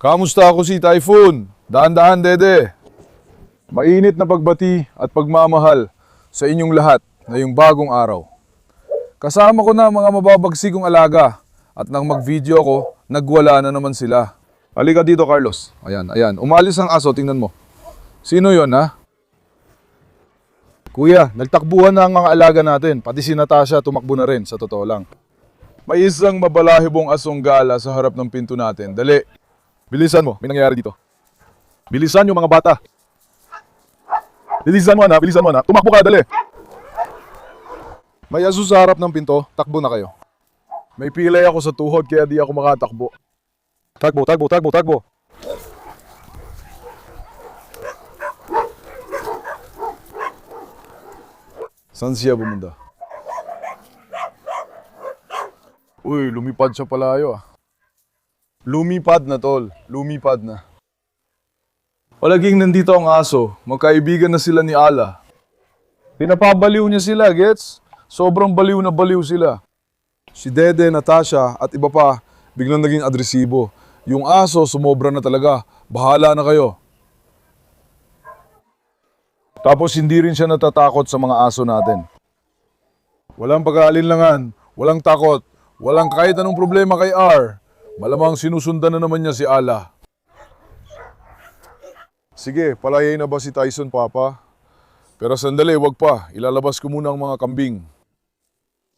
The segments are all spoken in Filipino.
Kamusta ako si Typhoon? Daan-daan, dede. Mainit na pagbati at pagmamahal sa inyong lahat ngayong bagong araw. Kasama ko na mga mababagsikong alaga at nang mag-video ko, nagwala na naman sila. Halika dito, Carlos. Ayan. Umalis ang aso, tingnan mo. Sino yon, ha? Kuya, nagtakbuhan na ang mga alaga natin. Pati si Natasha tumakbo na rin, sa totoo lang. May isang mabalahibong asong gala sa harap ng pinto natin. Dali. Bilisan mo, may nangyayari dito. Bilisan yung mga bata. Bilisan mo na. Tumakbo ka, dali. May aso sa harap ng pinto, takbo na kayo. May pilay ako sa tuhod kaya di ako makatakbo. Takbo. Saan siya bumunda? Uy, lumipad siya palayo ah. Lumipad na tol, lumipad na. Palaging nandito ang aso, magkaibigan na sila ni Ala. Pinapabaliw niya sila, gets? Sobrang baliw na baliw sila. Si Dede, Natasha at iba pa, biglang naging agresibo. Yung aso, sumobra na talaga. Bahala na kayo. Tapos hindi rin siya natatakot sa mga aso natin. Walang pag-aalinlangan, walang takot, walang kahit anong problema kay R. Malamang sinusundan na naman niya si Ala. Sige, palayay na ba si Tyson, Papa? Pero sandali, wag pa. Ilalabas ko muna ang mga kambing.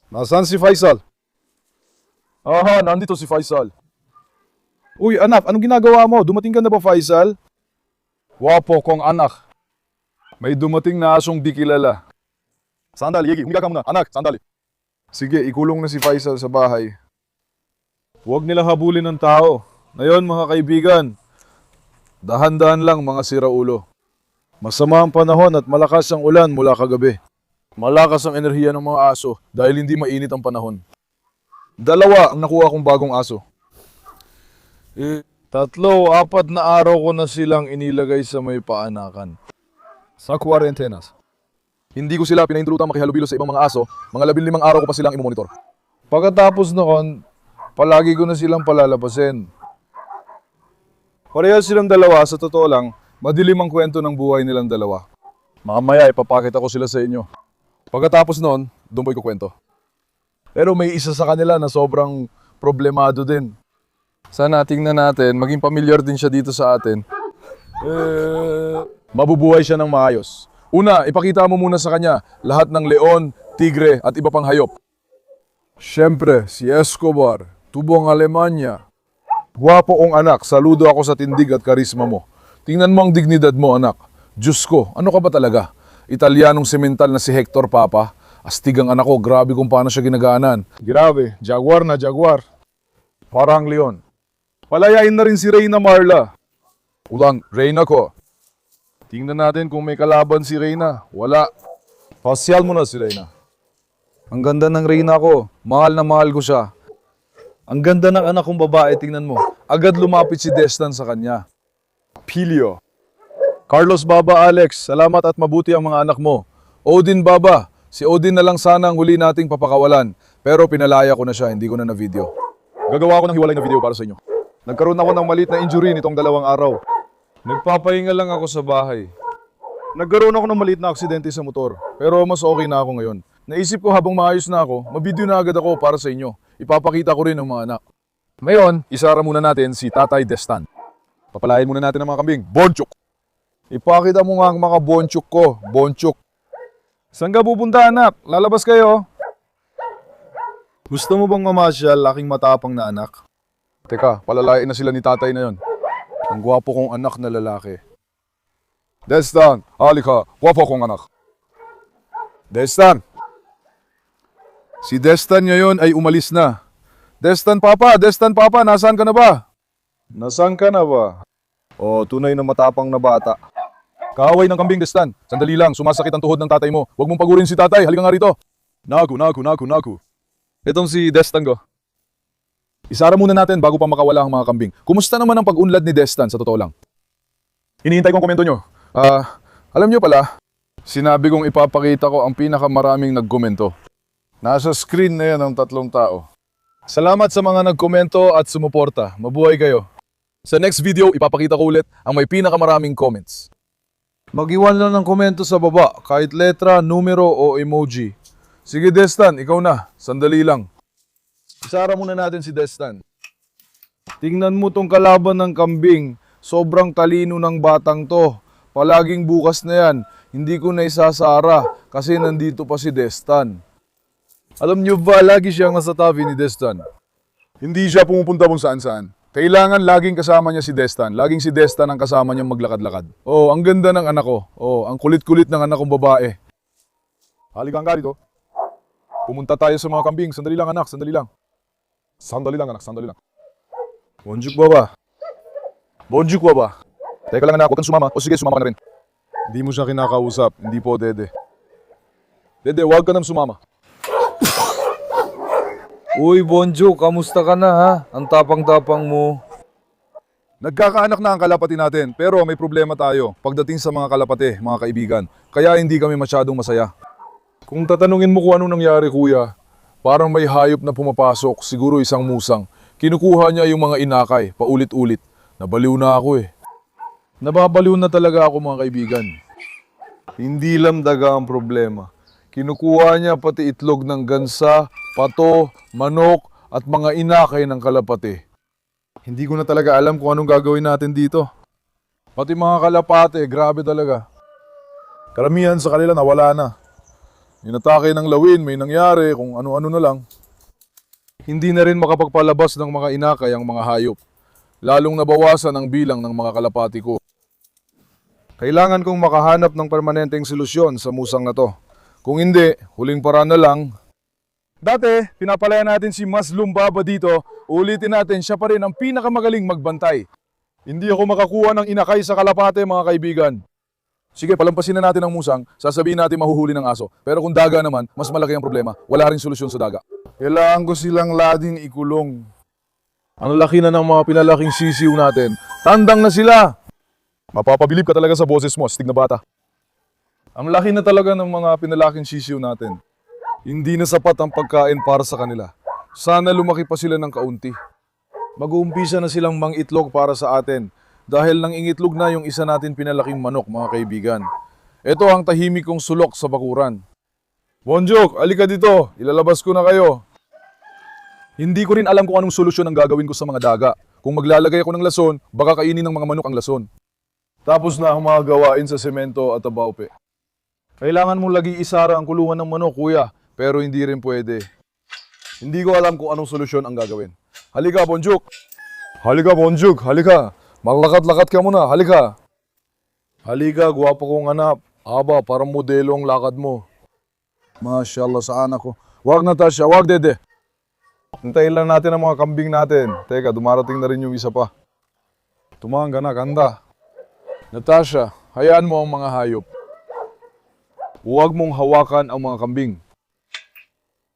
Nasaan si Faisal? Aha, nandito si Faisal. Uy, anak, anong ginagawa mo? Dumating ka na ba, Faisal? Wapo kong anak. May dumating na asong di kilala. Sandali, Yegi, humiga ka muna. Anak, sandali. Sige, ikulong na si Faisal sa bahay. Huwag nila habulin ng tao. Ngayon, mga kaibigan, dahan-dahan lang mga siraulo. Masama ang panahon at malakas ang ulan mula kagabi. Malakas ang enerhiya ng mga aso dahil hindi mainit ang panahon. 2 ang nakuha kong bagong aso. 3, 4 na araw ko na silang inilagay sa may paanakan. Sa kwarentenas. Hindi ko sila pinaintulutan makihalubilo sa ibang mga aso, mga 15 araw ko pa silang imomonitor. Pagkatapos noon, palagi ko na silang palalabasin. Parehas silang 2, sa totoo lang, madilim ang kwento ng buhay nilang 2. Mamaya ipapakita ko sila sa inyo. Pagkatapos noon, doon ko ikukwento. Pero may isa sa kanila na sobrang problemado din. Sana tingnan natin, maging pamilyar din siya dito sa atin. Mabubuhay siya ng maayos. Una, ipakita mo muna sa kanya lahat ng leon, tigre at iba pang hayop. Siyempre, si Escobar, tubong Alemanya. Guwapo kong anak, saludo ako sa tindig at karisma mo. Tingnan mo ang dignidad mo, anak. Diyos ko, ano ka ba talaga? Italianong semental na si Hector, Papa. Astig ang anak ko, grabe kung paano siya ginagaanan. Grabe, jaguar na jaguar. Parang leon. Palayain na rin si Reyna Marla. Ulang, Reyna ko. Tingnan natin kung may kalaban si Reyna. Wala. Pasyal mo na si Reyna. Ang ganda ng Reyna ko. Mahal na mahal ko siya. Ang ganda ng anak kong babae, tingnan mo. Agad lumapit si Destan sa kanya. Pilio. Carlos, Baba, Alex, salamat at mabuti ang mga anak mo. Odin, Baba, si Odin na lang sana ang huli nating papakawalan. Pero pinalaya ko na siya, hindi ko na na-video. Gagawa ko ng hiwalay na video para sa inyo. Nagkaroon ako ng maliit na injury nitong 2 araw. Nagpapahinga lang ako sa bahay. Nagkaroon ako ng maliit na aksidente sa motor. Pero mas okay na ako ngayon. Naisip ko habang maayos na ako, mabideo na agad ako para sa inyo. Ipapakita ko rin ang mga anak. Ngayon, isara muna natin si Tatay Destan. Papalain muna natin ang mga kambing. Bonchuk! Ipakita mo nga ang mga bonchuk ko. Bonchuk. Saan ka pupunta, anak? Lalabas kayo. Gusto mo bang mamasyal, aking matapang na anak? Teka, palalain na sila ni tatay na yon. Ang gwapo kong anak na lalaki. Destan, halika. Gwapo kong anak. Destan. Si Destan ngayon ay umalis na. Destan, Papa, nasaan ka na ba? Nasaan ka na ba? Oh, tunay na matapang na bata. Kaaway ng kambing, Destan. Sandali lang, sumasakit ang tuhod ng tatay mo. Huwag mong pagurin si tatay, halika nga rito. Naku. Itong si Destan ko. Isara muna natin bago pa makawala ang mga kambing. Kumusta naman ang pag-unlad ni Destan, sa totoo lang? Hinihintay ko ang komento nyo. Alam nyo pala, sinabi kong ipapakita ko ang pinakamaraming nagkomento. Nasa screen na yan ang 3 tao. Salamat sa mga nagkomento at sumuporta. Mabuhay kayo. Sa next video, ipapakita ko ulit ang may pinakamaraming comments. Mag-iwan lang ng komento sa baba, kahit letra, numero o emoji. Sige Destan, ikaw na. Sandali lang. Isara muna natin si Destan. Tingnan mo tong kalaban ng kambing. Sobrang talino ng batang to. Palaging bukas na yan. Hindi ko na isasara kasi nandito pa si Destan. Alam niyo ba, lagi siyang nasa tabi ni Destan. Hindi siya pumupunta kung saan-saan. Kailangan laging kasama niya si Destan. Laging si Destan ang kasama niyang maglakad-lakad. Oh, ang ganda ng anak ko. Oh, ang kulit-kulit ng anak kong babae. Halika nga dito. Pumunta tayo sa mga kambing. Sandali lang anak, sandali lang. Sandali lang anak, sandali lang. Bonjuk baba. Bonjuk baba. Teka lang anak, huwag kang sumama. O sige, sumama ka na rin. Hindi mo siya kinakausap. Hindi po, Dede. Dede, huwag ka nang sumama. Uy, Bonjo, kamusta ka na ha? Ang tapang-tapang mo. Nagkakaanak na ang kalapati natin, pero may problema tayo pagdating sa mga kalapati, mga kaibigan. Kaya hindi kami masyadong masaya. Kung tatanungin mo kung anong nangyari, kuya, parang may hayop na pumapasok, siguro isang musang. Kinukuha niya yung mga inakay, paulit-ulit. Nabaliw na ako eh. Nababaliw na talaga ako mga kaibigan. Hindi lang daga ang problema. Kinukuha niya pati itlog ng gansa, pato, manok at mga inakay ng kalapati. Hindi ko na talaga alam kung anong gagawin natin dito. Pati mga kalapate, grabe talaga. Karamihan sa kanila nawala na. Inatake ng lawin, may nangyari, kung ano-ano na lang. Hindi na rin makapagpalabas ng mga inakay ang mga hayop. Lalong nabawasan ang bilang ng mga kalapati ko. Kailangan kong makahanap ng permanenteng solusyon sa musang na to. Kung hindi, huling paraan na lang. Dati, pinapalaya natin si Maslum Baba dito, ulitin natin siya pa rin ang pinakamagaling magbantay. Hindi ako makakuha ng inakay sa kalapate mga kaibigan. Sige, palampasin na natin ang musang, sasabihin natin mahuhuli ng aso. Pero kung daga naman, mas malaki ang problema. Wala rin solusyon sa daga. Kailangan ko silang lading ikulong. Ang laki na ng mga pinalaking sisiw natin. Tandang na sila! Mapapabilib ka talaga sa boses mo, astig na bata. Ang laki na talaga ng mga pinalaking sisiw natin. Hindi na sapat ang pagkain para sa kanila. Sana lumaki pa sila ng kaunti. Mag-uumpisa na silang mangitlog para sa atin. Dahil nang ingitlog na yung isa natin pinalaking manok, mga kaibigan. Ito ang tahimik kong sulok sa bakuran. Bonjok, alika dito. Ilalabas ko na kayo. Hindi ko rin alam kung anong solusyon ang gagawin ko sa mga daga. Kung maglalagay ako ng lason, baka kainin ng mga manok ang lason. Tapos na ang mga gawain sa semento at abaupe. Kailangan mong lagi isara ang kulungan ng manok, kuya. Pero hindi rin pwede. Hindi ko alam kung anong solusyon ang gagawin. Halika, Bonjuk. Halika, Bonjuk. Halika. Maglakad-lakad ka muna. Halika. Halika, gwapo kong anak. Aba, parang modelo ang lakad mo. Masyaallah sa anak ko. Wag Natasha, wag Dede. Hintayin lang natin ang mga kambing natin. Teka, dumarating na rin yung isa pa. Tumang ka na, kanda. Natasha, hayaan mo ang mga hayop. Huwag mong hawakan ang mga kambing.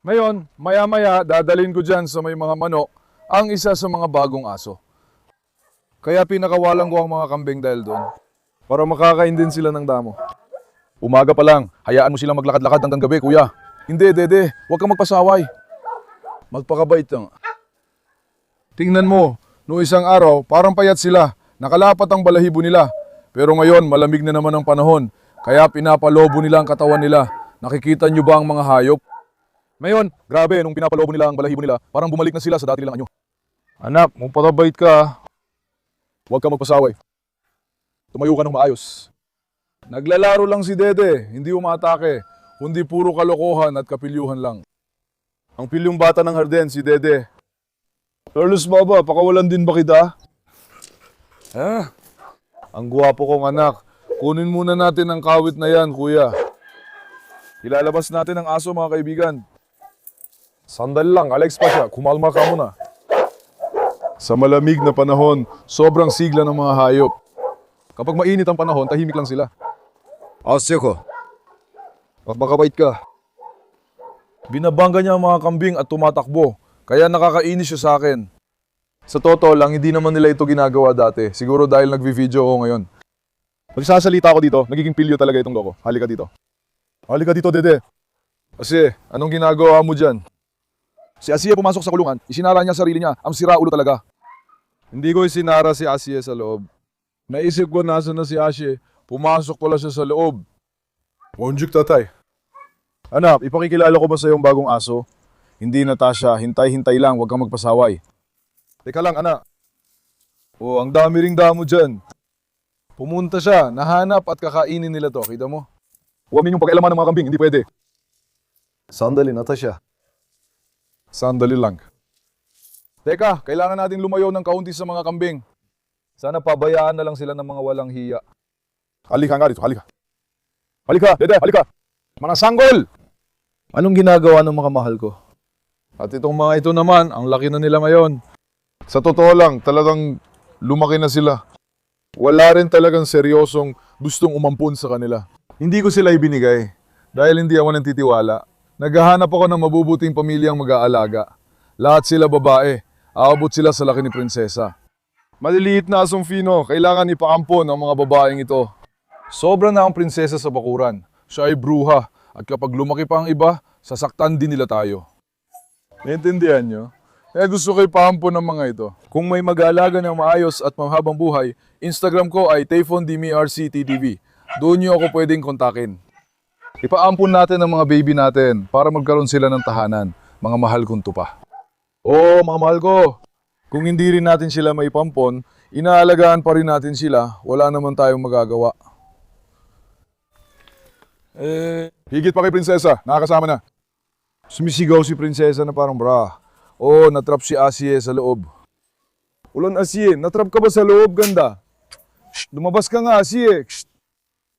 Ngayon, maya-maya, dadalhin ko dyan sa may mga manok ang isa sa mga bagong aso. Kaya pinakawalan ko ang mga kambing dahil doon. Para makakain din sila ng damo. Umaga pa lang, hayaan mo silang maglakad-lakad hanggang gabi, kuya. Hindi, Dede, huwag kang magpasaway. Magpakabait lang. Tingnan mo, noong isang araw, parang payat sila. Nakalapat ang balahibo nila. Pero ngayon, malamig na naman ang panahon. Kaya pinapalobo nila ang katawan nila. Nakikita nyo ba ang mga hayop? Ngayon, grabe, nung pinapalobo nila ang balahibo nila, parang bumalik na sila sa dati nilang anyo. Anak, magpakabait ka. Huwag ka magpasaway. Tumayo ka ng maayos. Naglalaro lang si Dede, hindi umatake, kundi puro kalokohan at kapilyuhan lang. Ang pilyong bata ng Harden, si Dede. Carlos Baba, pakawalan din ba kita? Ang guwapo kong anak. Kunin muna natin ang kawit na yan, kuya. Ilalabas natin ang aso, mga kaibigan. Sandali lang, Alex pa siya. Kumalma ka muna. Sa malamig na panahon, sobrang sigla ng mga hayop. Kapag mainit ang panahon, tahimik lang sila. Asya ko. Magpakabait ka. Binabangga niya ang mga kambing at tumatakbo. Kaya nakakainis siya sa akin. Sa totoo lang, hindi naman nila ito ginagawa dati. Siguro dahil nagvi-video ako ngayon. Magsasalita ako dito, nagiging pilyo talaga itong loko. Halika dito. Halika dito, Dede. Kasi, anong ginagawa mo dyan? Si Asiya pumasok sa kulungan, isinara niya sarili niya, ang siraulo talaga. Hindi ko isinara si Asye sa loob. Naisip ko nasa na si Asye. Pumasok pala siya sa loob. Bonjuk tatay. Anak, ipakikilala ko ba sa iyong bagong aso? Hindi Natasha, hintay-hintay lang, huwag kang magpasaway. Teka lang, anak. Oh, ang dami ring damo dyan. Pumunta siya, nahanap at kakainin nila to. Kita mo? Huwag ninyong pag-ailaman ng mga kambing, hindi pwede. Sandali, Natasha. Sandali lang. Teka, kailangan natin lumayo ng kaunti sa mga kambing. Sana pabayaan na lang sila ng mga walang hiya. Halika nga dito, halika. Halika, dede, halika. Mga sanggol! Anong ginagawa ng mga mahal ko? At itong mga ito naman, ang laki na nila ngayon. Sa totoo lang, talagang lumaki na sila. Wala rin talagang seryosong gustong umampun sa kanila. Hindi ko sila ibinigay dahil hindi ako nantitiwala. Naghahanap ako ng mabubuting pamilyang mag-aalaga. Lahat sila babae. Aabot sila sa laki ni prinsesa. Maliliit na asong Fino, kailangan ipaampon ang mga babaeng ito. Sobra na ang prinsesa sa bakuran. Siya ay bruha at kapag lumaki pa ang iba, sasaktan din nila tayo. Naintindihan nyo? Kaya gusto ko ipaampon ng mga ito. Kung may mag-aalaga ng maayos at mahabang buhay, Instagram ko ay TayfonDimiRCTV. Doon nyo ako pwedeng kontakin. Ipaampon natin ang mga baby natin para magkaroon sila ng tahanan, mga mahal kong tupa. Oo, mga mahal ko. Kung hindi rin natin sila maipampon, inaalagaan pa rin natin sila, wala naman tayong magagawa. Higit pa kay prinsesa, nakakasama na. Sumisigaw si prinsesa na parang bra. Oo, natrap si Asye sa loob. Ulan Asye, natrap ka ba sa loob, ganda? Shh, lumabas ka nga, Asye. Shh.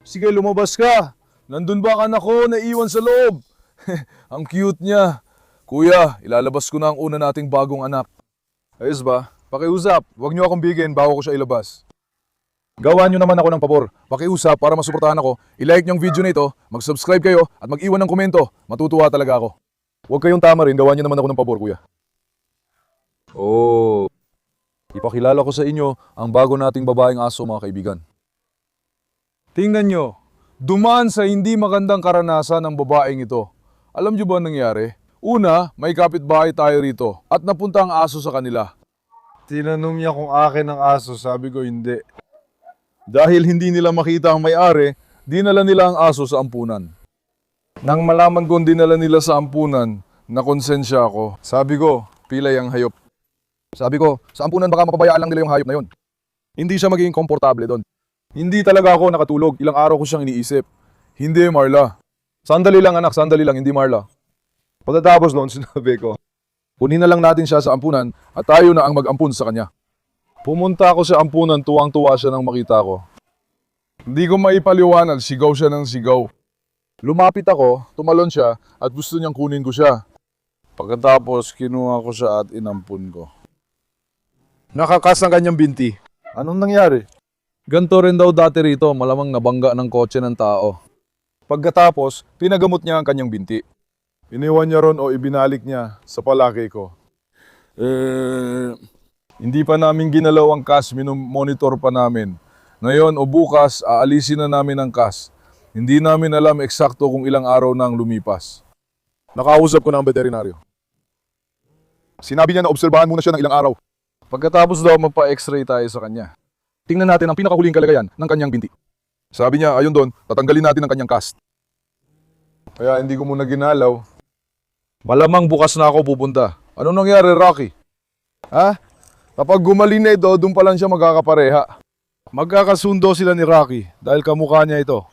Sige, lumabas ka. Nandun ba ang anak ko naiwan sa loob? Ang cute niya. Kuya, ilalabas ko na ang una nating bagong anak. Ayos ba? Pakiusap, huwag niyo akong bigyan bago ko siya ilabas. Gawan niyo naman ako ng pabor. Pakiusap para masuportahan ako. I-like niyo ang video na ito, mag-subscribe kayo at mag-iwan ng komento. Matutuwa talaga ako. Huwag kayong tama rin, gawan niyo naman ako ng pabor, kuya. Oh, ipakilala ko sa inyo ang bago nating babaeng aso, mga kaibigan. Tingnan nyo, dumaan sa hindi magandang karanasan ng babaeng ito. Alam nyo ba ang nangyari? Una, may kapitbahay tayo rito at napunta ang aso sa kanila. Tinanong niya kung akin ang aso, sabi ko hindi. Dahil hindi nila makita ang may-ari, dinala nila ang aso sa ampunan. Nang malaman kong dinala nila sa ampunan, nakonsensya ako. Sabi ko, pilay ang hayop. Sabi ko, sa ampunan baka mapabayaan lang nila yung hayop na yon. Hindi siya magiging komportable doon. Hindi talaga ako nakatulog, ilang araw ko siyang iniisip. Hindi, Marla. Sandali lang anak, sandali lang, hindi Marla. Pagkatapos noon, sinabi ko, kunin na lang natin siya sa ampunan at tayo na ang mag-ampun sa kanya. Pumunta ako sa ampunan, tuwang-tuwa siya nang makita ko. Hindi ko maipaliwanag, sigaw siya ng sigaw. Lumapit ako, tumalon siya at gusto niyang kunin ko siya. Pagkatapos, kinuha ko siya at inampun ko. Nakakas ng kanyang binti. Anong nangyari? Ganto rin daw dati rito, malamang nabangga ng kotse ng tao. Pagkatapos, pinagamot niya ang kanyang binti. Iniwan niya ron o ibinalik niya sa palaki ko. Hindi pa namin ginalaw ang kas, monitor pa namin. Ngayon o bukas, aalisin na namin ang kas. Hindi namin alam eksakto kung ilang araw nang lumipas. Nakausap ko na ang veterinaryo. Sinabi niya na obserbahan muna siya ng ilang araw. Pagkatapos daw magpa-x-ray tayo sa kanya. Tingnan natin ang pinakahuling kalagayan ng kanyang binti. Sabi niya, ayun doon, tatanggalin natin ang kanyang cast. Kaya hindi ko muna ginalaw. Malamang bukas na ako pupunta. Anong nangyari, Rocky? Ha? Kapag gumaling na ito, doon pa lang siya magkakapareha. Magkakasundo sila ni Rocky dahil kamukha niya ito.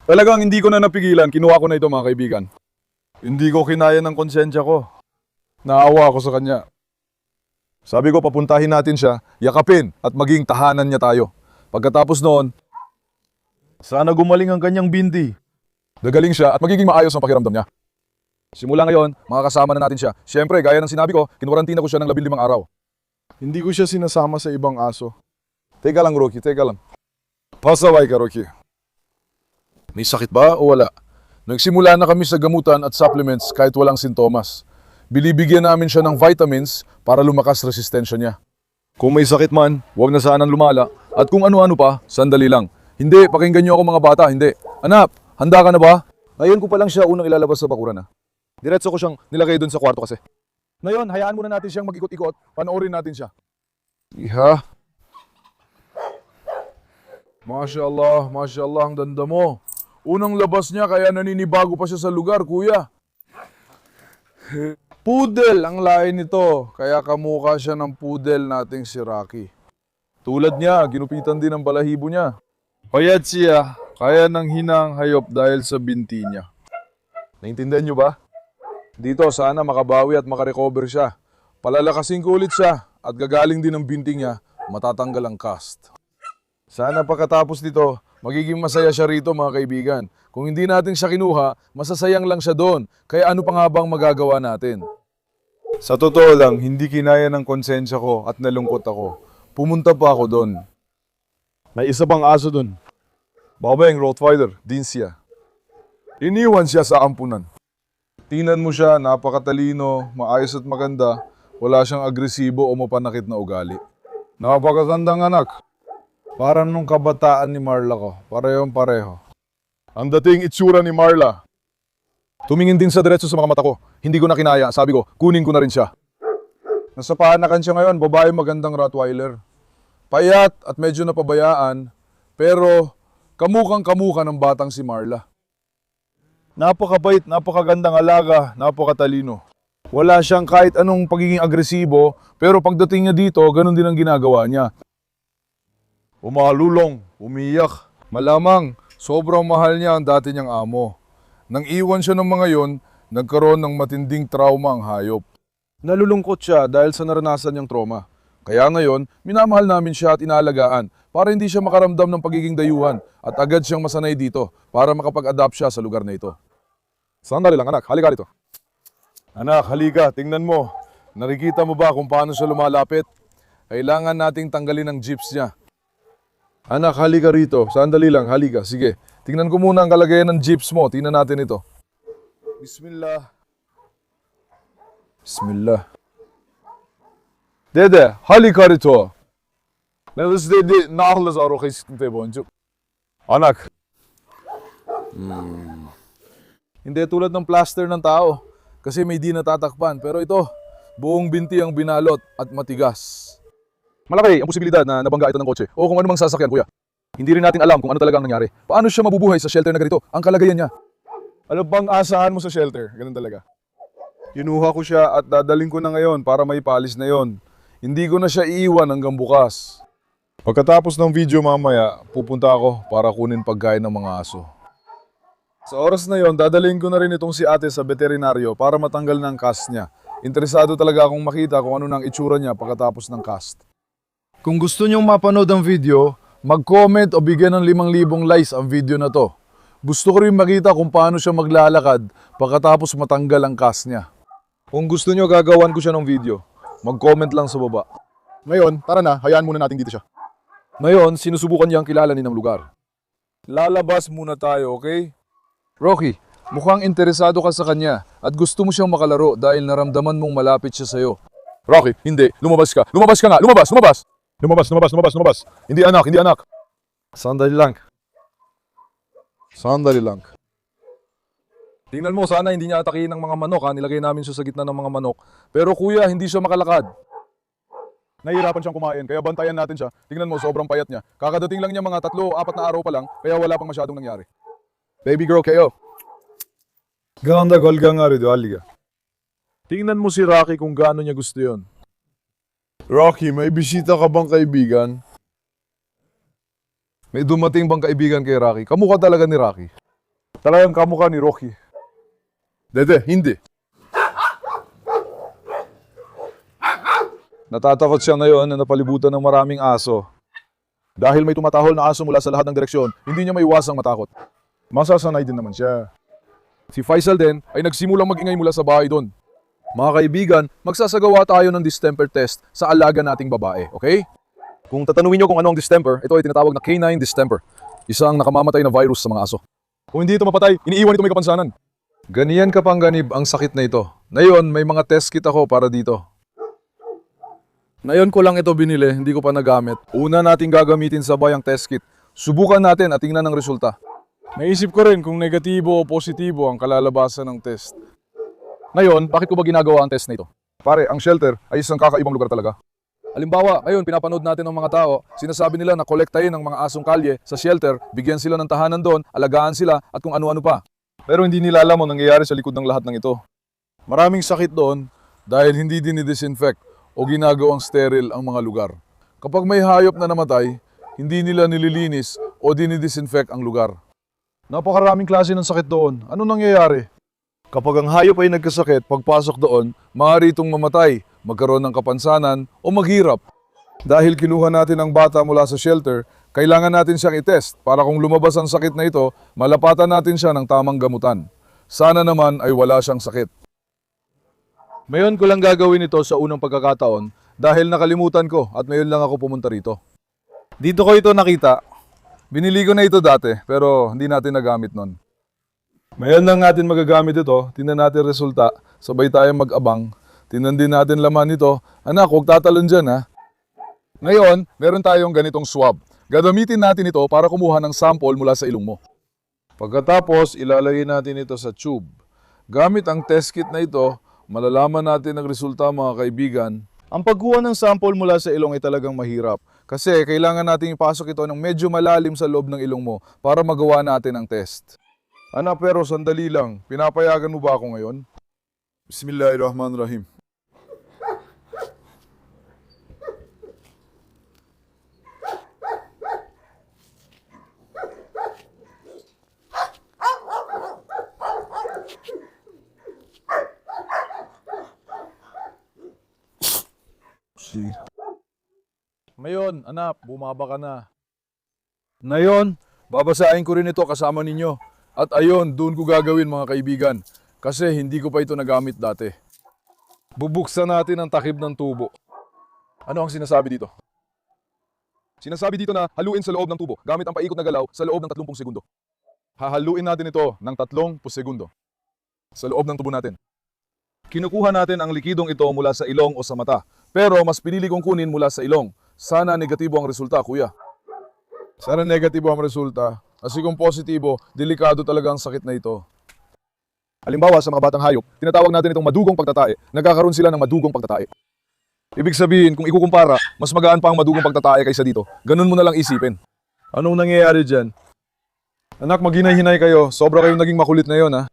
Talagang hindi ko na napigilan, kinuha ko na ito mga kaibigan. Hindi ko kinaya ng konsensya ko. Naawa ako sa kanya. Sabi ko papuntahin natin siya, yakapin at maging tahanan niya tayo. Pagkatapos noon, sana gumaling ang kanyang binti. Gagaling siya at magiging maayos ang pakiramdam niya. Simula ngayon, makakasama na natin siya. Siyempre, gaya ng sinabi ko, kinuwarantina ko siya ng 15 araw. Hindi ko siya sinasama sa ibang aso. Teka lang, Rocky, teka lang. Pasaway ka, Rocky. May sakit ba o wala? Nagsimula na kami sa gamutan at supplements kahit walang sintomas. Binibigyan namin siya ng vitamins para lumakas resistensya niya. Kung may sakit man, huwag na sanang lumala. At kung ano-ano pa, sandali lang. Hindi, pakinggan niyo ako mga bata, hindi. Anak, handa ka na ba? Ngayon ko pa lang siya unang ilalabas sa bakuran, ha? Diretso ko siyang nilagay doon sa kwarto kasi. Ngayon, hayaan muna natin siyang mag-ikot-ikot. Panoorin natin siya. Iha. Masya Allah, ang ganda mo. Unang labas niya kaya naninibago pa siya sa lugar, kuya. Poodle ang lahi nito, kaya kamukha siya ng poodle nating si Rocky. Tulad niya, ginupitan din ang balahibo niya. Payat siya, kaya nang hinang hayop dahil sa binti niya. Naintindihan niyo ba? Dito, sana makabawi at makarecover siya. Palalakasin ko ulit siya at gagaling din ang binti niya, matatanggal ang cast. Sana pagkatapos nito, magiging masaya siya rito mga kaibigan. Kung hindi natin siya kinuha, masasayang lang siya doon. Kaya ano pa nga bang magagawa natin? Sa totoo lang, hindi kinaya ng konsensya ko at nalungkot ako. Pumunta pa ako doon. May isa pang aso doon. Babeng Rottweiler, din siya. Iniwan siya sa ampunan. Tingnan mo siya, napakatalino, maayos at maganda. Wala siyang agresibo o mapanakit na ugali. Napakagandang anak. Parang nung kabataan ni Marla ko, parehong pareho. Ang dating itsura ni Marla. Tumingin din sa diretso sa mga mata ko. Hindi ko na kinaya, sabi ko, kunin ko na rin siya. Nasa paanakan siya ngayon, babae magandang Rottweiler. Payat at medyo napabayaan, pero kamukang-kamuka ng batang si Marla. Napakabait, napakagandang alaga, napakatalino. Wala siyang kahit anong pagiging agresibo, pero pagdating niya dito, ganun din ang ginagawa niya. Umalulong, umiyak. Malamang, sobrang mahal niya ang dati niyang amo. Nang iwan siya ng mga yon, nagkaroon ng matinding trauma ang hayop. Nalulungkot siya dahil sa naranasan niyang trauma. Kaya ngayon, minamahal namin siya at inaalagaan para hindi siya makaramdam ng pagiging dayuhan at agad siyang masanay dito para makapag-adapt siya sa lugar na ito. Sandali lang anak, halika rito. Anak, halika, tingnan mo. Nakikita mo ba kung paano siya lumalapit? Kailangan nating tanggalin ang jeeps niya. Anak, halika rito. Sandali lang, halika. Sige, tingnan ko muna ang kalagayan ng jeeps mo. Tingnan natin ito. Bismillah. Bismillah. Dede, halika rito. Nelis dedi, nahlas arokis te boncuk. Anak. Hindi tulad ng plaster ng tao. Kasi may di natatakpan. Pero ito, buong binti ang binalot at matigas. Malaki ang posibilidad na nabangga ito ng kotse o kung ano mang sasakyan, kuya. Hindi rin natin alam kung ano talaga ang nangyari. Paano siya mabubuhay sa shelter na ganito? Ang kalagayan niya. Ano bang asahan mo sa shelter? Ganun talaga. Kinuha ko siya at dadaling ko na ngayon para may palis na yon. Hindi ko na siya iiwan hanggang bukas. Pagkatapos ng video mamaya, pupunta ako para kunin pagkain ng mga aso. Sa oras na yon, dadaling ko na rin itong si ate sa veterinaryo para matanggal ng cast niya. Interesado talaga akong makita kung ano nang itsura niya pagkatapos ng cast. Kung gusto niyong mapanood ang video, mag-comment o bigyan ng 5,000 likes ang video na to. Gusto ko rin makita kung paano siya maglalakad pagkatapos matanggal ang cast niya. Kung gusto niyo gagawan ko siya ng video, mag-comment lang sa baba. Ngayon, tara na, hayaan muna natin dito siya. Ngayon, sinusubukan niyang kilalanin ang lugar. Lalabas muna tayo, okay? Rocky, mukhang interesado ka sa kanya at gusto mo siyang makalaro dahil naramdaman mong malapit siya sa'yo. Rocky, hindi. Lumabas ka. Lumabas ka nga. Lumabas, lumabas! Lumabas. Hindi anak. Sandali lang. Tingnan mo, sana hindi niya atakihin ng mga manok. Nilagay namin siya sa gitna ng mga manok. Pero kuya, hindi siya makalakad. Nahihirapan siyang kumain, kaya bantayan natin siya. Tingnan mo, sobrang payat niya. Kakadating lang niya mga 3-4 na araw pa lang, kaya wala pang masyadong nangyari. Baby girl kayo. Ganda golga nga rito, aliga. Tingnan mo si Rocky kung gaano niya gusto yon. Rocky, may bisita ka bang kaibigan? May dumating bang kaibigan kay Rocky? Kamukha talaga ni Rocky. Talagang kamukha ni Rocky. Dede, hindi. Natatakot siya ngayon na napalibutan ng maraming aso. Dahil may tumatahol na aso mula sa lahat ng direksyon, hindi niya maiwasang matakot. Masasanay din naman siya. Si Faisal din ay nagsimulang mag-ingay mula sa bahay doon. Mga kaibigan, magsasagawa tayo ng distemper test sa alaga nating babae, okay? Kung tatanungin nyo kung ano ang distemper, ito ay tinatawag na canine distemper. Isa ang nakamamatay na virus sa mga aso. Kung hindi ito mapatay, iniiwan ito may kapansanan. Ganiyan kapanganib ang sakit na ito. Ngayon, may mga test kit ako para dito. Ngayon ko lang ito binili, hindi ko pa nagamit. Una nating gagamitin sabay ang test kit. Subukan natin at tingnan ang resulta. Naisip ko rin kung negatibo o positibo ang kalalabasan ng test. Ngayon, bakit ko ba ginagawa ang test na ito? Pare, ang shelter ay isang kakaibang lugar talaga. Halimbawa, ngayon pinapanood natin ng mga tao, sinasabi nila na kolektahin ang mga asong kalye sa shelter, bigyan sila ng tahanan doon, alagaan sila at kung ano-ano pa. Pero hindi nila alam ang nangyayari sa likod ng lahat ng ito. Maraming sakit doon dahil hindi dinidisinfect o ginagawang sterile ang mga lugar. Kapag may hayop na namatay, hindi nila nililinis o dinidisinfect ang lugar. Napakaraming klase ng sakit doon. Ano nangyayari? Kapag ang hayop ay nagkasakit, pagpasok doon, maaari itong mamatay, magkaroon ng kapansanan o maghirap. Dahil kinuha natin ang bata mula sa shelter, kailangan natin siyang i-test para kung lumabas ang sakit na ito, malapatan natin siya ng tamang gamutan. Sana naman ay wala siyang sakit. Ngayon ko lang gagawin ito sa unang pagkakataon dahil nakalimutan ko at ngayon lang ako pumunta rito. Dito ko ito nakita. Binili ko na ito dati pero hindi natin nagamit nun. Ngayon lang natin magagamit ito, tingnan natin resulta, sabay tayong mag-abang. Tingnan din natin laman nito. Anak, huwag tatalon dyan ha. Ngayon, meron tayong ganitong swab. Gagamitin natin ito para kumuha ng sample mula sa ilong mo. Pagkatapos, ilalagay natin ito sa tube. Gamit ang test kit na ito, malalaman natin ang resulta mga kaibigan. Ang pagkuha ng sample mula sa ilong ay talagang mahirap. Kasi kailangan natin ipasok ito ng medyo malalim sa loob ng ilong mo para magawa natin ang test. Anak, pero sandali lang. Pinapayagan mo ba ako ngayon? Bismillahirrahmanirrahim. Ngayon, anak, bumaba ka na. Ngayon, babasahin ko rin ito kasama ninyo. At ayon, doon ko gagawin mga kaibigan. Kasi hindi ko pa ito nagamit dati. Bubuksan natin ang takip ng tubo. Ano ang sinasabi dito? Sinasabi dito na haluin sa loob ng tubo gamit ang paikot na galaw sa loob ng 30 segundo. Hahaluin natin ito ng 30 segundo sa loob ng tubo natin. Kinukuha natin ang likidong ito mula sa ilong o sa mata. Pero mas pinili kong kunin mula sa ilong. Sana negatibo ang resulta, kuya. Sana negatibo ang resulta. Kasi kung positibo, delikado talaga ang sakit na ito. Halimbawa sa mga batang hayop, tinatawag natin itong madugong pagtatae. Nagkakaroon sila ng madugong pagtatae. Ibig sabihin, kung ikukumpara, mas magaan pa ang madugong pagtatae kaysa dito. Ganun mo na lang isipin. Anong nangyayari dyan? Anak, maghinay-hinay kayo. Sobra kayong naging makulit na yon, ha?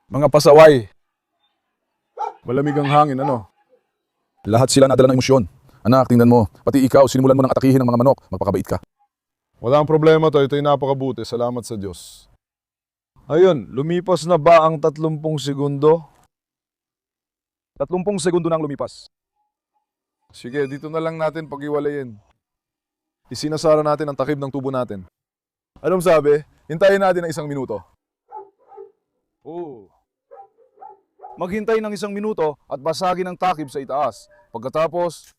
Mga pasaway. Malamig ang hangin, ano? Lahat sila nadala ng emosyon. Anak, tingnan mo. Pati ikaw, sinimulan mo ng atakihin ng mga manok. Magpakabait ka. Walang problema to. Ito'y napakabuti. Salamat sa Diyos. Ayun, lumipas na ba ang 30 segundo? 30 segundo na ang lumipas. Sige, dito na lang natin pag-iwalayin. Isinasara natin ang takip ng tubo natin. Anong sabi? Hintayin natin ng 1 minuto. Oo. Maghintay ng 1 minuto at basagin ang takip sa itaas. Pagkatapos,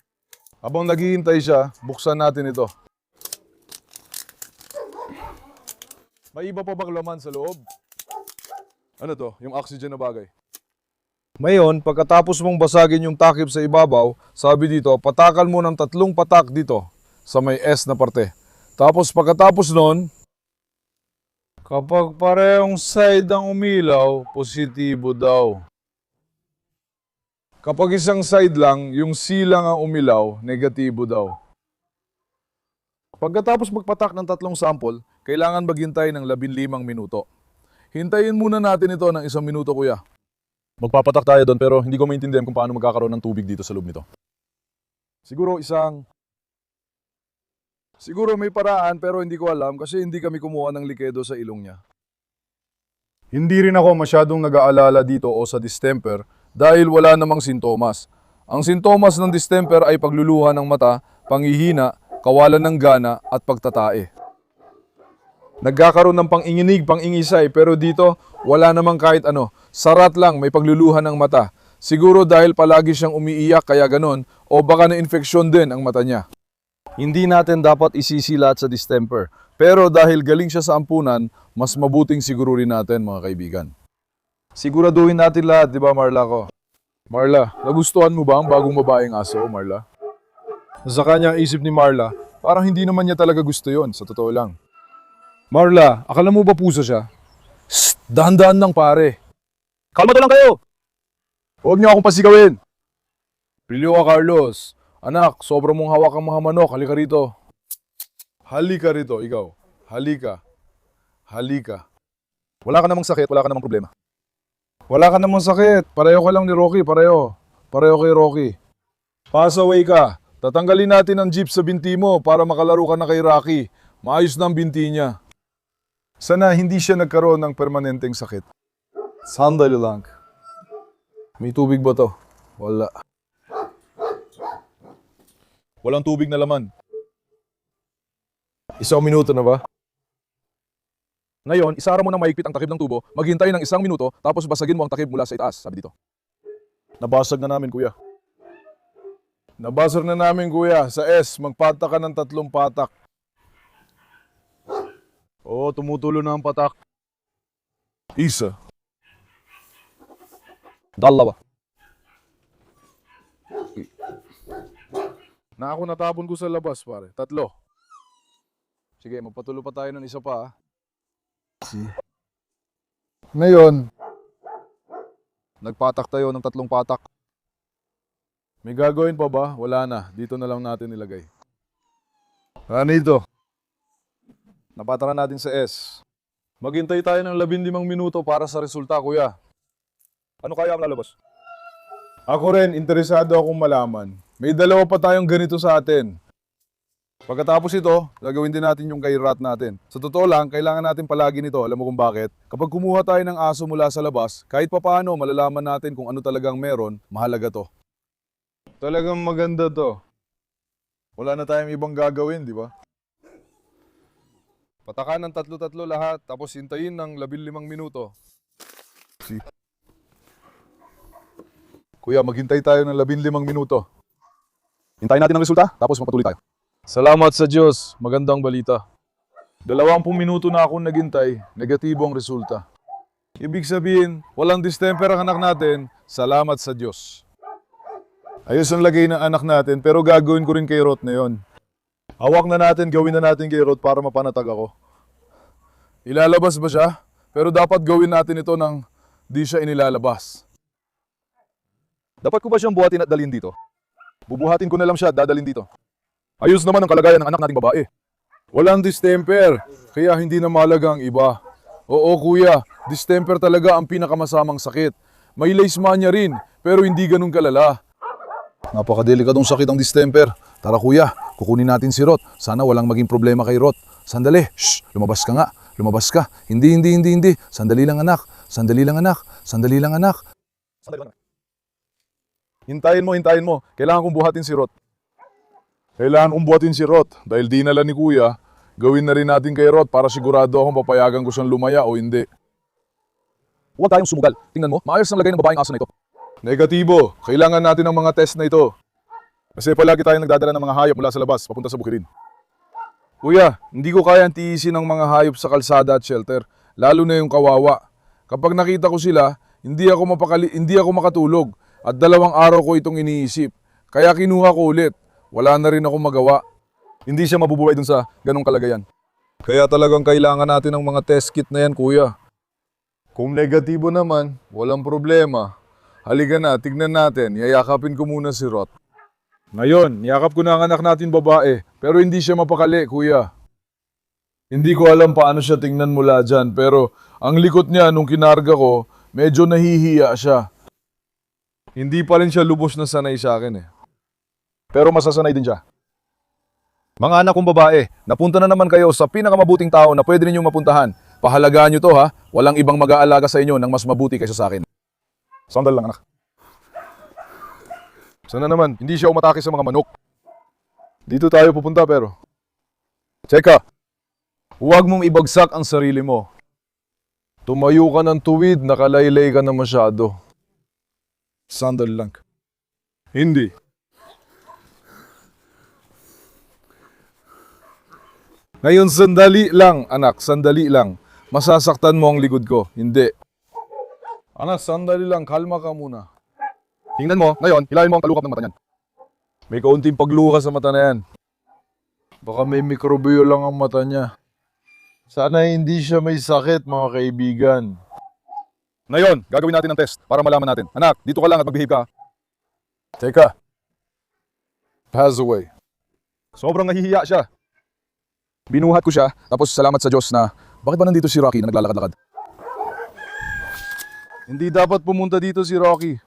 habang naghihintay siya, buksan natin ito. May iba pa bang laman sa loob? Ano to? Yung oxygen na bagay. Ngayon, pagkatapos mong basagin yung takip sa ibabaw, sabi dito, patakal mo ng 3 patak dito sa may S na parte. Tapos pagkatapos nun, kapag parehong side ang umilaw, positibo daw. Kapag isang side lang, yung C lang ang umilaw, negatibo daw. Pagkatapos magpatak ng 3 sample, kailangan maghintay ng 15 minuto. Hintayin muna natin ito ng 1 minuto, kuya. Magpapatak tayo doon pero hindi ko maintindihan kung paano magkakaroon ng tubig dito sa loob nito. Siguro may paraan pero hindi ko alam kasi hindi kami kumuha ng likedo sa ilong niya. Hindi rin ako masyadong nag-aalala dito o sa distemper dahil wala namang sintomas. Ang sintomas ng distemper ay pagluluha ng mata, panghihina, kawalan ng gana at pagtatae. Nagkakaroon ng panginginig, pangingisay pero dito wala namang kahit ano. Sarat lang, may pagluluha ng mata. Siguro dahil palagi siyang umiiyak kaya ganon o baka na-infeksyon din ang mata niya. Hindi natin dapat isisilat sa distemper. Pero dahil galing siya sa ampunan, mas mabuting siguruhin natin mga kaibigan. Siguraduhin natin lahat, di ba Marla ko? Marla, nagustuhan mo ba ang bagong babaeng aso, Marla? Sa kanyang isip ni Marla, parang hindi naman niya talaga gusto yon, sa totoo lang. Marla, akala mo ba puso siya? Shh! Dahan-dahan lang pare. Kalmado lang kayo! Huwag niyo akong pasigawin. Prilyo ka, Carlos. Anak, sobra mong hawak ang mga manok. Halika rito. Halika rito, ikaw. Halika. Halika. Wala ka namang sakit, wala ka namang problema. Wala ka namang sakit. Pareho ka lang ni Rocky, pareho. Pareho kay Rocky. Pass away ka. Tatanggalin natin ang jeep sa binti mo para makalaro ka na kay Rocky. Maayos na ang binti niya. Sana hindi siya nagkaroon ng permanenteng sakit. Sandali lang. May tubig ba to? Wala. Walang tubig na laman. Isang minuto na ba? Ngayon, isara mo ng maigpit ang takip ng tubo, maghintay ng 1 minuto, tapos basagin mo ang takip mula sa itaas, sabi dito. Nabasag na namin, kuya. Nabasar na namin, kuya. Sa S, magpatak ka ng 3 patak. Oo, tumutulo na ang patak. Isa. Dalawa. Na ako natapon ko sa labas, pare. 3. Sige, magpatulo pa tayo ng isa pa, ah. Ngayon, nagpatak tayo ng 3 patak. May gagawin pa ba? Wala na. Dito na lang natin ilagay. Ano ito? Napataran natin sa S. Maghintay tayo ng 15 minuto para sa resulta, kuya. Ano kaya ang lalabas? Ako rin, interesado akong malaman. May 2 pa tayong ganito sa atin. Pagkatapos ito, gagawin din natin yung kay rat natin. Sa totoo lang, kailangan natin palagi nito. Alam mo kung bakit? Kapag kumuha tayo ng aso mula sa labas, kahit papaano malalaman natin kung ano talagang meron, mahalaga to. Talagang maganda to. Wala na tayong ibang gagawin, di ba? Patakan ng 3 lahat, tapos hintayin ng 15 minuto. Kuya, maghintay tayo ng 15 minuto. Hintayin natin ang resulta, tapos magpatuloy tayo. Salamat sa Diyos. Magandang balita. 20 minuto na akong naghintay, negatibo ang resulta. Ibig sabihin, walang distemper ang anak natin, salamat sa Diyos. Ayos ang lagay ng anak natin, pero gagawin ko rin kay Rot na yon. Hawak na natin, gawin na natin kay Rot para mapanatag ako. Ilalabas ba siya? Pero dapat gawin natin ito nang di siya inilalabas. Dapat ko ba siyang buhatin at dalhin dito? Bubuhatin ko na lang siya, dadalhin dito. Ayos naman ang kalagayan ng anak nating babae. Walang distemper, kaya hindi na mahalaga ang iba. Oo kuya, distemper talaga ang pinakamasamang sakit. May leishmania rin, pero hindi ganun kalala. Napakadelikadong sakit ang distemper. Tara kuya, kukunin natin si Rot. Sana walang maging problema kay Rot. Sandali, shh, lumabas ka nga. Lumabas ka. Hindi. Sandali lang anak. Sandali lang anak. Sandali lang. Hintayin mo. Kailangan kong buhatin si Rot. Kailangan kong buhatin si Rot. Dahil di nala ni kuya, gawin na rin natin kay Rot para sigurado akong papayagan ko siyang lumaya o hindi. Huwag tayong sumugal. Tingnan mo, maayos ang lagay ng babaeng aso na ito. Negatibo. Kailangan natin ng mga test na ito. Kasi palagi tayong nagdadala ng mga hayop mula sa labas papunta sa bukirin. Kuya, hindi ko kayang tiisin ng mga hayop sa kalsada at shelter, lalo na yung kawawa. Kapag nakita ko sila, hindi ako makatulog at 2 araw ko itong iniisip. Kaya kinuha ko ulit. Wala na rin akong magawa. Hindi siya mabubuhay dun sa ganong kalagayan. Kaya talagang kailangan natin ng mga test kit na yan, kuya. Kung negatibo naman, walang problema. Halika na, tignan natin. Yayakapin ko muna si Rot. Ngayon, niyakap ko na ang anak natin babae, pero hindi siya mapakali, kuya. Hindi ko alam paano siya tingnan mula dyan, pero ang likot niya nung kinarga ko, medyo nahihiya siya. Hindi pa rin siya lubos na sanay sa akin eh. Pero masasanay din siya. Mga anak kong babae, napunta na naman kayo sa pinakamabuting tao na pwede ninyong mapuntahan. Pahalagaan nyo to ha, walang ibang mag-aalaga sa inyo ng mas mabuti kaysa sa akin. Sandal lang anak. Sana naman, hindi siya umatake sa mga manok. Dito tayo pupunta pero. Tseka, huwag mong ibagsak ang sarili mo. Tumayo ka ng tuwid, nakalaylay ka na masyado. Sandal lang. Hindi. Ngayon, sandali lang, anak. Sandali lang. Masasaktan mo ang likod ko. Hindi. Anak, sandali lang. Kalma ka muna. Tingnan mo, ngayon, hilahin mo ang talukap ng mata niyan. May kaunting pagluha sa mata na yan. Baka may mikrobyo lang ang mata niya. Sana hindi siya may sakit, mga kaibigan. Ngayon, gagawin natin ang test para malaman natin. Anak, dito ka lang at magbihave ka. Teka. Pass away. Sobrang nahihiya siya. Binuhat ko siya, tapos salamat sa Diyos na bakit ba nandito si Rocky na naglalakad-lakad? Hindi dapat pumunta dito si Rocky.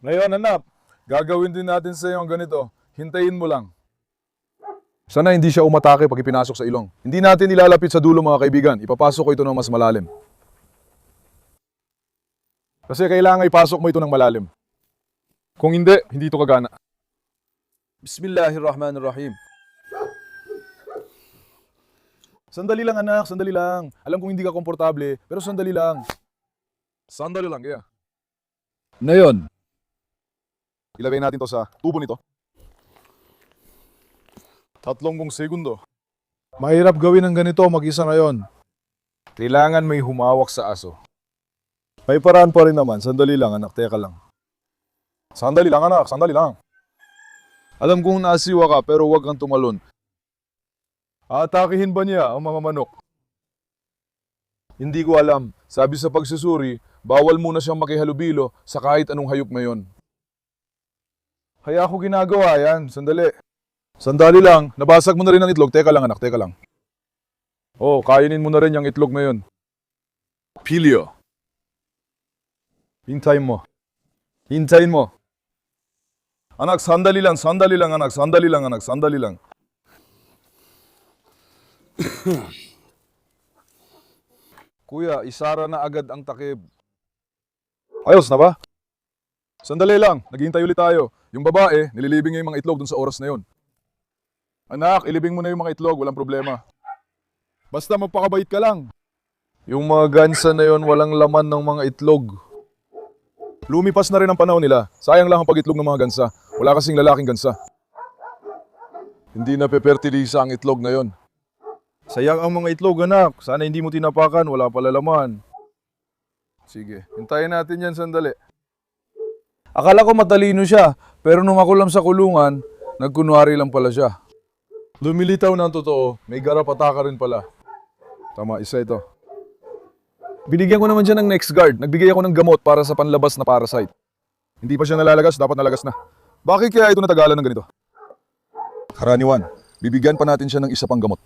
Ngayon, anak, gagawin din natin sa iyo ang ganito. Hintayin mo lang. Sana hindi siya umatake pag ipinasok sa ilong. Hindi natin ilalapit sa dulo mga kaibigan. Ipapasok ko ito ng mas malalim. Kasi kailangan ipasok mo ito ng malalim. Kung hindi, hindi ito kagana. Bismillahirrahmanirrahim. Sandali lang anak, sandali lang. Alam kong hindi ka komportable, pero sandali lang. Sandali lang, yeah. Ngayon, ilagay natin to sa tubo nito. 30 segundo. Mahirap gawin ang ganito mag-isa ngayon. Kailangan may humawak sa aso. May paraan pa rin naman. Sandali lang anak, teka lang. Sandali lang anak, sandali lang. Alam kong nasiwa ka pero huwag kang tumalon. Atakihin ba niya ang mga manok? Hindi ko alam. Sabi sa pagsusuri, bawal muna siyang makihalubilo sa kahit anong hayop ngayon. Kaya ako ginagawa yan. Sandali. Sandali lang. Nabasag mo na rin ang itlog. Teka lang anak, teka lang. Oh, kainin mo na rin yung itlog na yun. Pilio. Hintayin mo. Hintayin mo. Anak, sandali lang anak, sandali lang anak, sandali lang. Kuya, isara na agad ang takip. Ayos na ba? Sandali lang, naghihintay ulit tayo. Yung babae, nililibing niya yung mga itlog dun sa oras na yun. Anak, ilibing mo na yung mga itlog, walang problema. Basta magpakabait ka lang. Yung mga gansa na yon walang laman ng mga itlog. Lumipas na rin ang panahon nila. Sayang lang ang pag-itlog ng mga gansa. Wala kasing lalaking gansa. Hindi na pepertilisa ang itlog na yon. Sayang ang mga itlog, anak. Sana hindi mo tinapakan, wala pala laman. Sige, hintayin natin yan sandali. Akala ko matalino siya, pero nung ako lang sa kulungan, nagkunwari lang pala siya. Lumilitaw na ang totoo, may garapataka rin pala. Tama, isa ito. Binigyan ko naman siya ng next guard. Nagbigay ako ng gamot para sa panlabas na parasite. Hindi pa siya nalalagas, dapat nalagas na. Bakit kaya ito natagalan ng ganito? Karaniwan, bibigyan pa natin siya ng isa pang gamot.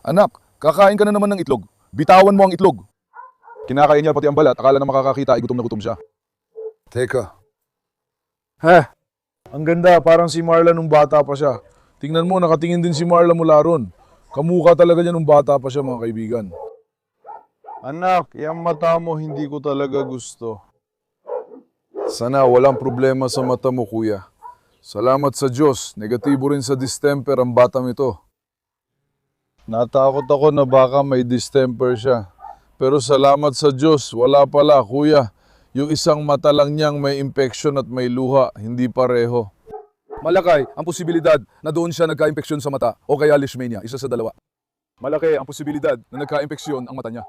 Anak, kakain ka na naman ng itlog. Bitawan mo ang itlog. Kinakain niya pati ang balat, akala na makakakita ay gutom na gutom siya. Teka. Ang ganda, parang si Marla nung bata pa siya. Tingnan mo, nakatingin din si Marla mula ron. Kamukha talaga niya nung bata pa siya mga kaibigan. Anak, yung mata mo hindi ko talaga gusto. Sana walang problema sa mata mo, kuya. Salamat sa Diyos, negatibo rin sa distemper ang batang ito. Natakot ako na baka may distemper siya. Pero salamat sa Diyos, wala pala, kuya. Yung isang mata lang niyang may infection at may luha, hindi pareho. Malaki ang posibilidad na doon siya nagka-impeksyon sa mata o kaya leishmania, isa sa dalawa. Malaki ang posibilidad na nagka-impeksyon ang mata niya.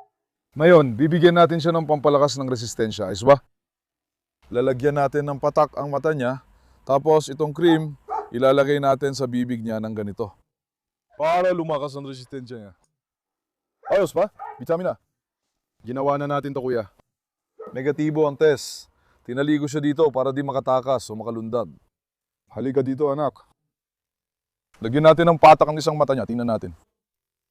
Ngayon, bibigyan natin siya ng pampalakas ng resistensya, ayos ba? Lalagyan natin ng patak ang mata niya, tapos itong cream, ilalagay natin sa bibig niya ng ganito. Para lumakas ang resistensya niya. Ayos ba? Vitamina. Ginawa na natin to, kuya. Negatibo ang test. Tinaligo siya dito para di makatakas o makalundag. Halika dito, anak. Lagyan natin ng patak ang isang mata niya. Tingnan natin.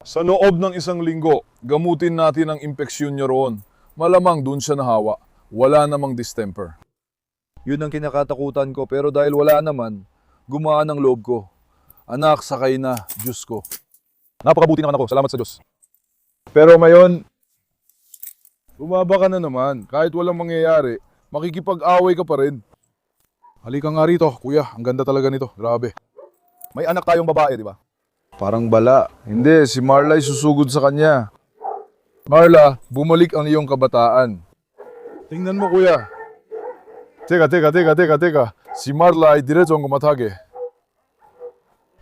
Sa loob ng isang linggo, gamutin natin ang impeksyon niya roon. Malamang dun siya nahawa. Wala namang distemper. Yun ang kinakatakutan ko, pero dahil wala naman, gumaan ang loob ko. Anak, sakay na, Diyos ko. Napakabuti naman ako. Salamat sa Diyos. Pero ngayon, bumaba ka na naman. Kahit walang mangyayari, makikipag-away ka pa rin. Halika nga rito, kuya. Ang ganda talaga nito. Grabe. May anak tayong babae, di ba? Parang bala. Hindi, si Marla ay susugod sa kanya. Marla, bumalik ang iyong kabataan. Tingnan mo, kuya. Teka. Si Marla ay diretsong gumatake.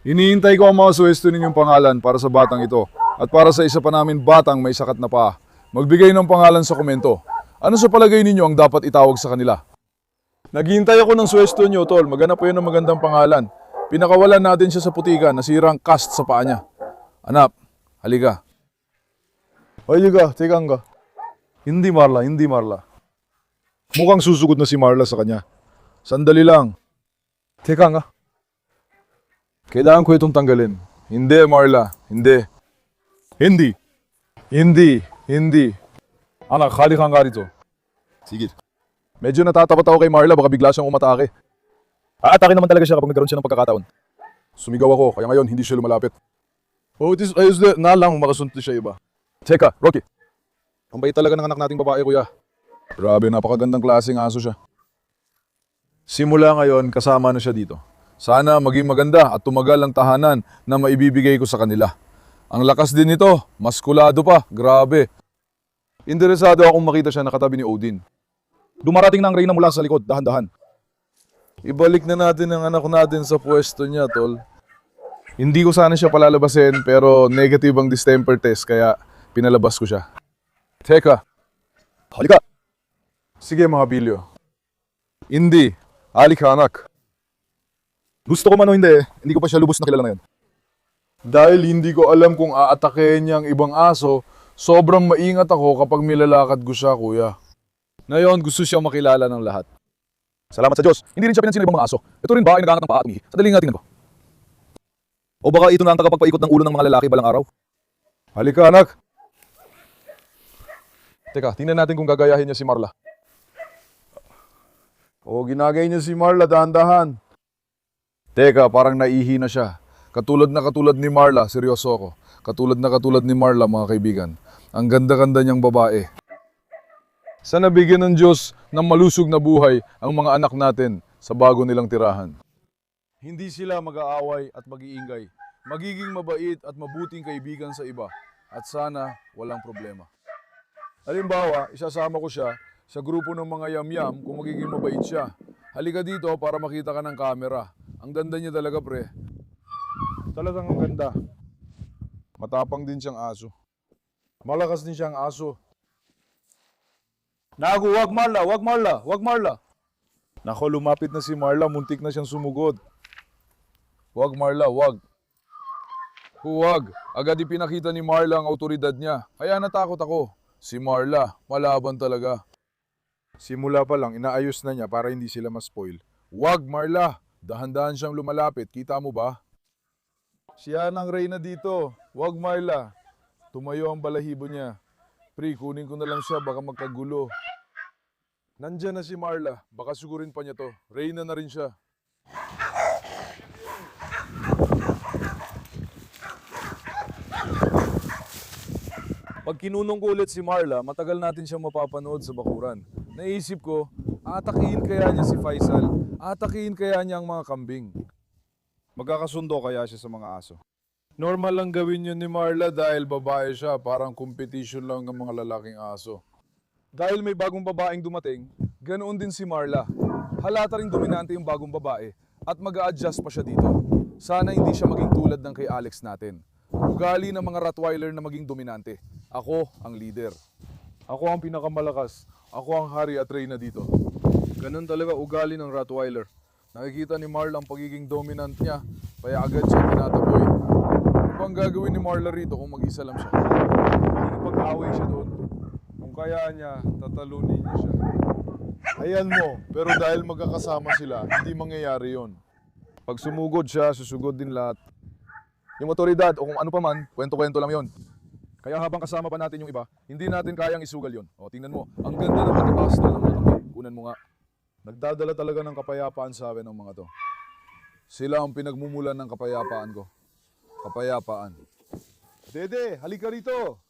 Iniintay ko ang mga suwesto ninyong pangalan para sa batang ito. At para sa isa pa namin batang may sakat na paa. Magbigay ng pangalan sa komento. Ano sa palagay ninyo ang dapat itawag sa kanila? Naghihintay ako ng suwesto nyo, tol. Maghanap po yun ng magandang pangalan. Pinakawalan natin siya sa putika, nasirang cast sa paa niya. Anak, halika. Halika, teka nga. Hindi Marla. Mukhang susugod na si Marla sa kanya. Sandali lang. Teka nga. Kailangan ko itong tanggalin. Hindi, Marla. Hindi. Hindi. Hindi. Hindi. Anak, halik kang rito. Sige. Medyo natatapat ako kay Marla, baka bigla siyang umatake. Aatake naman talaga siya kapag nagkaroon siya ng pagkakataon. Sumigaw ako, kaya ngayon hindi siya lumalapit. Oh, it is ayos na lang makasunod siya iba. Teka, Rocky. Ang bait talaga ng anak nating babae, kuya. Grabe, napakagandang klaseng aso siya. Simula ngayon, kasama na siya dito. Sana maging maganda at tumagal ang tahanan na maibibigay ko sa kanila. Ang lakas din nito, maskulado pa, grabe. Interesado akong makita siya nakatabi ni Odin. Dumarating na ang reyna mula sa likod, dahan-dahan. Ibalik na natin ang anak natin sa pwesto niya, tol. Hindi ko sana siya palalabasin pero negative ang distemper test kaya pinalabas ko siya. Teka, Halika! sige mga pilyo. Hindi, halik ka anak. Gusto ko man o hindi, hindi ko pa siya lubos na kilala ngayon. Dahil hindi ko alam kung aatakehin niya ang ibang aso, sobrang maingat ako kapag milalakad ko siya, kuya. Ngayon, gusto siya makilala ng lahat. Salamat sa Diyos, hindi rin siya pinansin ng ibang mga aso. Ito rin ba ay nagaangat ng paa at umihi? Sandali nga tingnan ko. O baka ito na ang tagapagpaikot ng ulo ng mga lalaki balang araw? Halika anak. Teka, tingnan natin kung gagayahin niya si Marla. O, ginagay niya si Marla, dahan-dahan. Teka, parang naihi na siya. Katulad ni Marla, seryoso ako. Katulad ni Marla, mga kaibigan. Ang ganda-ganda niyang babae. Sana bigyan ng Diyos ng malusog na buhay ang mga anak natin sa bago nilang tirahan. Hindi sila mag-aaway at mag-iingay. Magiging mabait at mabuting kaibigan sa iba. At sana walang problema. Halimbawa, isasama ko siya sa grupo ng mga yamyam kung magiging mabait siya. Halika dito para makita ka ng camera. Ang ganda niya talaga, pre. Talagang ang ganda. Matapang din siyang aso. Malakas din siyang aso. Nago, wag Marla, wag Marla, wag Marla. Nako, lumapit na si Marla, muntik na siyang sumugod. Wag Marla, wag. Huwag. Agad ipinakita ni Marla ang autoridad niya. Kaya natakot ako. Si Marla, malaban talaga. Simula pa lang, inaayos na niya para hindi sila ma-spoil. Wag Marla, dahan-dahan siyang lumalapit. Kita mo ba? Siya ang reyna dito. Wag Marla. Tumayo ang balahibo niya. Pre, kunin ko na lang siya, baka magkagulo. Nandyan na si Marla. Baka sugurin pa niya to. Reyna na rin siya. Pag kinunong ko ulit si Marla, matagal natin siyang mapapanood sa bakuran. Naisip ko, atakihin kaya niya si Faisal? Atakihin kaya niya ang mga kambing? Magkakasundo kaya siya sa mga aso? Normal lang gawin yun ni Marla dahil babae siya, parang competition lang ng mga lalaking aso. Dahil may bagong babaeng dumating, ganoon din si Marla. Halata ring dominante yung bagong babae at mag-a-adjust pa siya dito. Sana hindi siya maging tulad ng kay Alex natin. Ugali ng mga Rottweiler na maging dominante. Ako ang leader. Ako ang pinakamalakas. Ako ang hari at reyna dito. Ganun talaga ugali ng Rottweiler. Nakikita ni Marla ang pagiging dominant niya, kaya agad siya tinataboy. Ano bang gagawin ni Marla rito kung mag-isa lang siya? Nakikipag-away siya doon. Kung kaya niya, tatalunin niya siya. Ayan mo, pero dahil magkakasama sila, hindi mangyayari yon. Pag sumugod siya, susugod din lahat. Yung otoridad o kung ano pa man, kwento-kwento lang yon. Kaya habang kasama pa natin yung iba, hindi natin kayang isugal yon. O, tingnan mo, ang ganda ng pagkapastol ng mga kambing. Kunan mo nga. Nagdadala talaga ng kapayapaan sa akin ng mga to. Sila ang pinagmumulan ng kapayapaan ko. Kapayapaan. Dede, halika rito.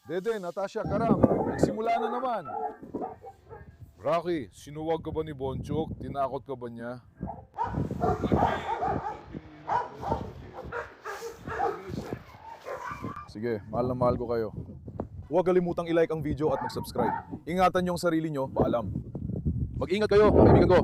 Dede, Natasha, Karam, nagsimula na naman. Rocky, sinuwag ka ba ni Bonchok? Tinakot ka ba niya? Sige, mahal na mahal ko kayo. Huwag kalimutang i-like ang video at mag-subscribe. Ingatan niyo ang sarili niyo, paalam. Mag-ingat kayo, mga kaibigan ko.